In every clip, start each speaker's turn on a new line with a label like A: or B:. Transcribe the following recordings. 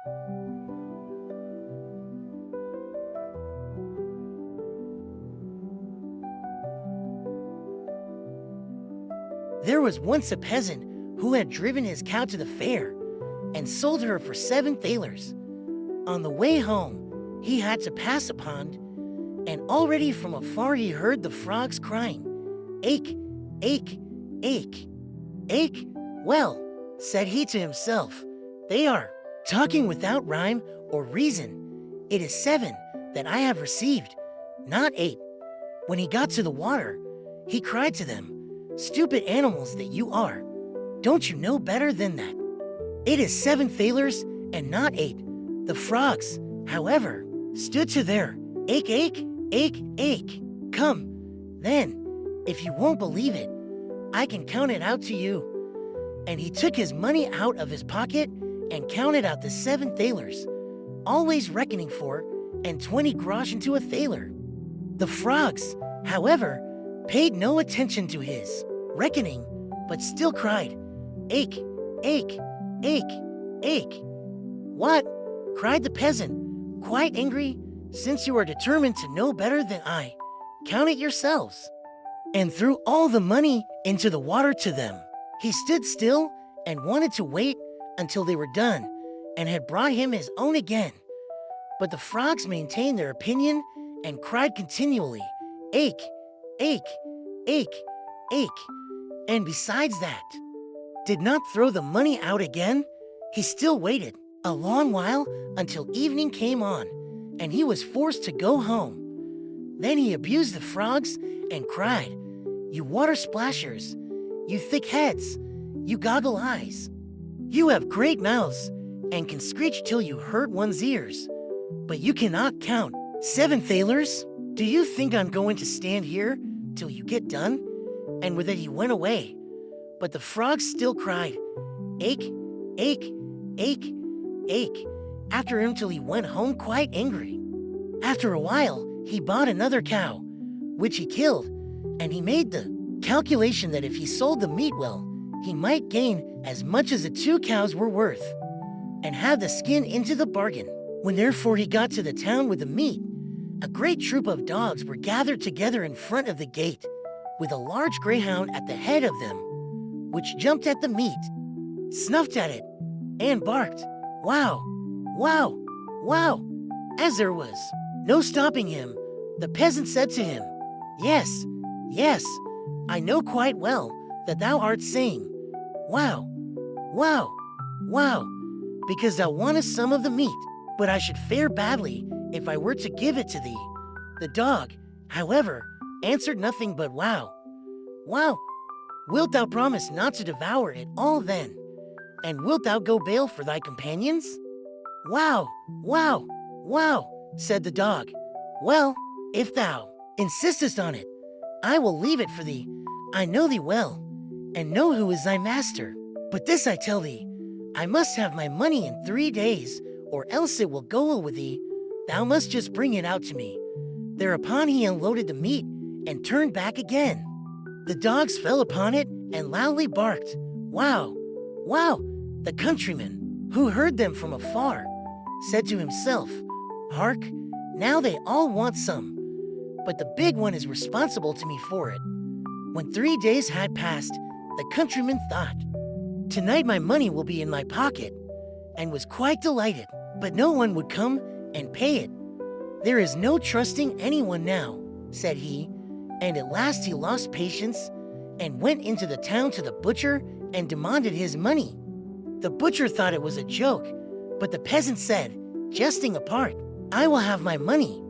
A: There was once a peasant who had driven his cow to the fair and sold her for 7 thalers. On the way home, he had to pass a pond, and already from afar he heard the frogs crying, "Ache, ache, ache, ache." "Well," said he to himself, "they are talking without rhyme or reason. It is 7 that I have received, not 8. When he got to the water, he cried to them, "Stupid animals that you are, don't you know better than that? It is 7 thalers and not 8. The frogs, however, stood to their ache, ache, ache, ache. "Come, then, if you won't believe it, I can count it out to you." And he took his money out of his pocket and counted out the 7 thalers, always reckoning for and 20 grosh into a thaler. The frogs, however, paid no attention to his reckoning, but still cried, "Ache, ache, ache, ache." "What?" cried the peasant, quite angry. "Since you are determined to know better than I, count it yourselves," and threw all the money into the water to them. He stood still and wanted to wait until they were done and had brought him his own again. But the frogs maintained their opinion and cried continually, "Ache, ache, ache, ache," and besides that, did not throw the money out again. He still waited a long while until evening came on, and he was forced to go home. Then he abused the frogs and cried, "You water splashers, you thick heads, you goggle eyes. You have great mouths and can screech till you hurt one's ears, but you cannot count 7 thalers. Do you think I'm going to stand here till you get done?" And with it he went away. But the frogs still cried, "Ache, ache, ache, ache," after him till he went home quite angry. After a while, he bought another cow, which he killed, and he made the calculation that if he sold the meat well, he might gain as much as the 2 cows were worth, and have the skin into the bargain. When therefore he got to the town with the meat, a great troop of dogs were gathered together in front of the gate, with a large greyhound at the head of them, which jumped at the meat, snuffed at it, and barked, "Wow, wow, wow." As there was no stopping him, the peasant said to him, "Yes, yes, I know quite well that thou art saying, 'Wow, wow, wow,' because thou wantest some of the meat, but I should fare badly if I were to give it to thee." The dog, however, answered nothing but "Wow, wow." "Wilt thou promise not to devour it all then? And wilt thou go bail for thy companions?" "Wow, wow, wow," said the dog. "Well, if thou insistest on it, I will leave it for thee. I know thee well, and know who is thy master. But this I tell thee, I must have my money in 3 days, or else it will go ill with thee. Thou must just bring it out to me." Thereupon he unloaded the meat and turned back again. The dogs fell upon it and loudly barked, "Wow, wow." The countryman, who heard them from afar, said to himself, "Hark, now they all want some, but the big one is responsible to me for it." When 3 days had passed, the countryman thought, "Tonight my money will be in my pocket," and was quite delighted, but no one would come and pay it. "There is no trusting anyone now," said he, and at last he lost patience and went into the town to the butcher and demanded his money. The butcher thought it was a joke, but the peasant said, jesting apart, "I will have my money.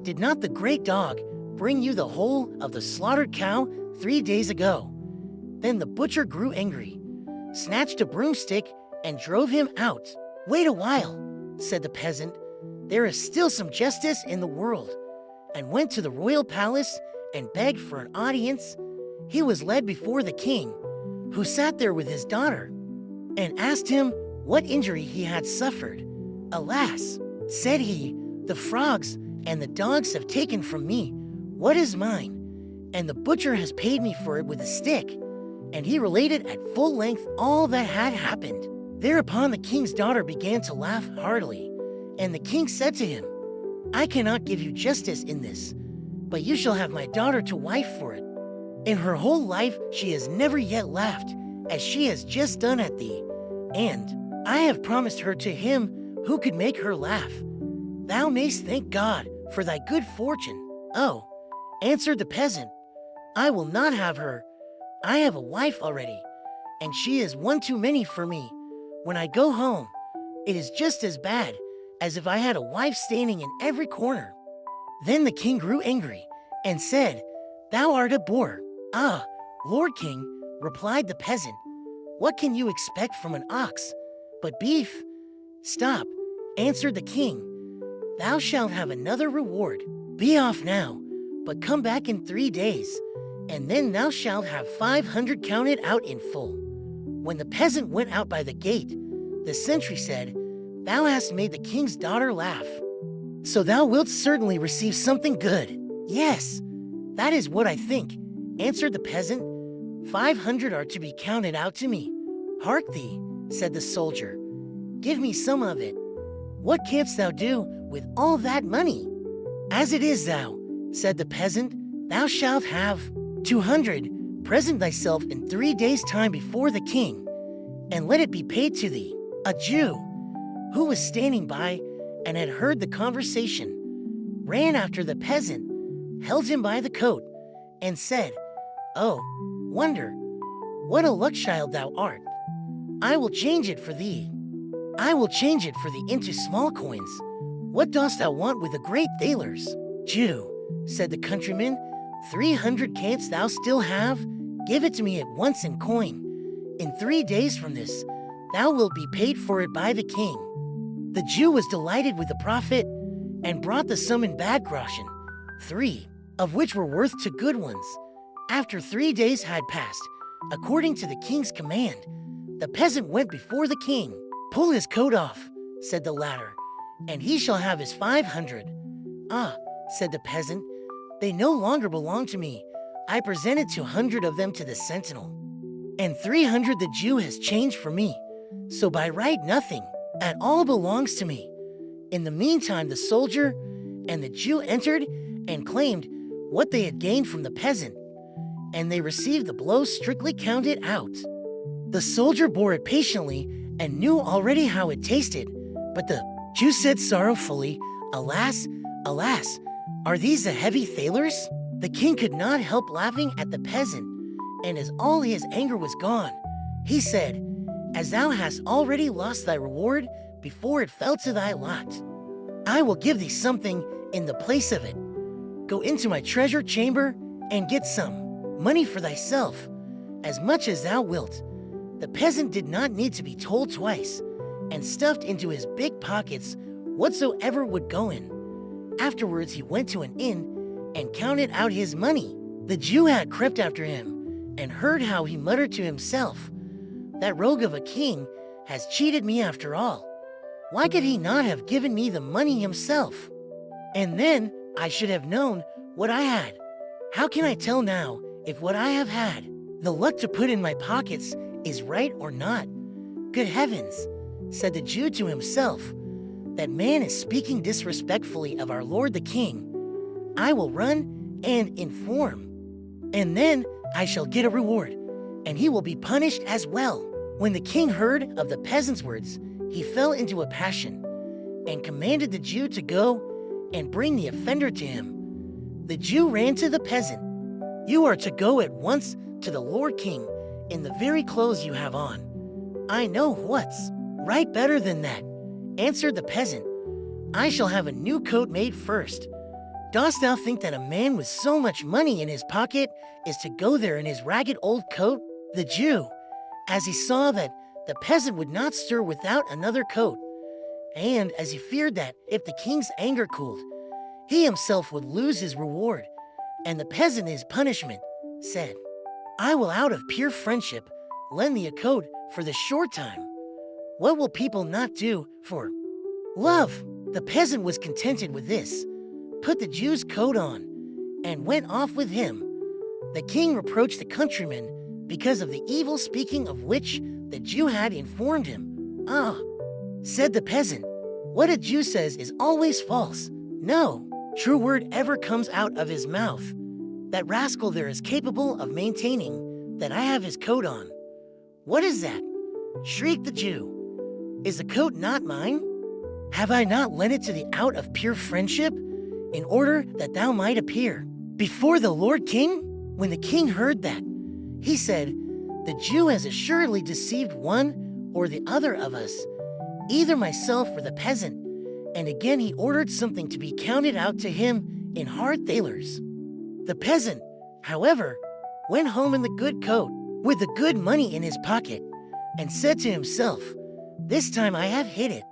A: Did not the great dog bring you the whole of the slaughtered cow 3 days ago?" Then the butcher grew angry, snatched a broomstick, and drove him out. "Wait a while," said the peasant, "there is still some justice in the world," and went to the royal palace and begged for an audience. He was led before the king, who sat there with his daughter, and asked him what injury he had suffered. "Alas," said he, "the frogs and the dogs have taken from me what is mine, and the butcher has paid me for it with a stick." And he related at full length all that had happened. Thereupon the king's daughter began to laugh heartily, and the king said to him, I cannot give you justice in this, but you shall have my daughter to wife for it. In her whole life she has never yet laughed, as she has just done at thee, and I have promised her to him who could make her laugh. Thou mayst thank God for thy good fortune. Oh, answered the peasant, I will not have her. I have a wife already, and she is one too many for me. When I go home, it is just as bad as if I had a wife standing in every corner. Then the king grew angry and said, Thou art a boor. Ah, Lord King, replied the peasant, what can you expect from an ox but beef? Stop, answered the king. Thou shalt have another reward. Be off now, but come back in 3 days, and then thou shalt have 500 counted out in full. When the peasant went out by the gate, the sentry said, Thou hast made the king's daughter laugh, so thou wilt certainly receive something good. Yes, that is what I think, answered the peasant. 500 are to be counted out to me. Hark thee, said the soldier, give me some of it. What canst thou do with all that money? As it is thou, said the peasant, thou shalt have 200. Present thyself in 3 days' time before the king, and let it be paid to thee. A Jew, who was standing by and had heard the conversation, ran after the peasant, held him by the coat, and said, Oh, wonder, what a luck-child thou art. I will change it for thee. I will change it for thee into small coins. What dost thou want with the great thalers? Jew, said the countryman, 300 canst thou still have? Give it to me at once in coin. In 3 days from this, thou wilt be paid for it by the king. The Jew was delighted with the profit, and brought the sum in bad groschen, 3, of which were worth to good ones. After 3 days had passed, according to the king's command, the peasant went before the king. Pull his coat off, said the latter, and he shall have his 500. Ah, said the peasant, they no longer belong to me. I presented 200 of them to the sentinel, and 300 the Jew has changed for me. So by right nothing at all belongs to me. In the meantime, the soldier and the Jew entered and claimed what they had gained from the peasant, and they received the blow strictly counted out. The soldier bore it patiently and knew already how it tasted, but the Jew said sorrowfully, Alas, alas, are these the heavy thalers? The king could not help laughing at the peasant, and as all his anger was gone, he said, As thou hast already lost thy reward before it fell to thy lot, I will give thee something in the place of it. Go into my treasure chamber and get some money for thyself, as much as thou wilt. The peasant did not need to be told twice, and stuffed into his big pockets whatsoever would go in. Afterwards he went to an inn and counted out his money. The Jew had crept after him and heard how he muttered to himself, That rogue of a king has cheated me after all. Why could he not have given me the money himself? And then I should have known what I had. How can I tell now if what I have had, the luck to put in my pockets, is right or not? Good heavens, said the Jew to himself, that man is speaking disrespectfully of our lord the king. I will run and inform, and then I shall get a reward, and he will be punished as well. When the king heard of the peasant's words, he fell into a passion, and commanded the Jew to go and bring the offender to him. The Jew ran to the peasant. You are to go at once to the Lord King in the very clothes you have on. I know what's right better than that, answered the peasant. I shall have a new coat made first. Dost thou think that a man with so much money in his pocket is to go there in his ragged old coat? The Jew, as he saw that the peasant would not stir without another coat, and as he feared that if the king's anger cooled, he himself would lose his reward, and the peasant his punishment, said, I will out of pure friendship lend thee a coat for the short time. What will people not do for love? The peasant was contented with this, put the Jew's coat on, and went off with him. The king reproached the countryman because of the evil speaking of which the Jew had informed him. "Ah," said the peasant, "what a Jew says is always false. No true word ever comes out of his mouth. That rascal there is capable of maintaining that I have his coat on." "What is that?" shrieked the Jew. "Is the coat not mine? Have I not lent it to thee out of pure friendship, in order that thou might appear before the Lord King?" When the king heard that, he said, "The Jew has assuredly deceived one or the other of us, either myself or the peasant." And again he ordered something to be counted out to him in hard thalers. The peasant, however, went home in the good coat, with the good money in his pocket, and said to himself, "This time I have hit it."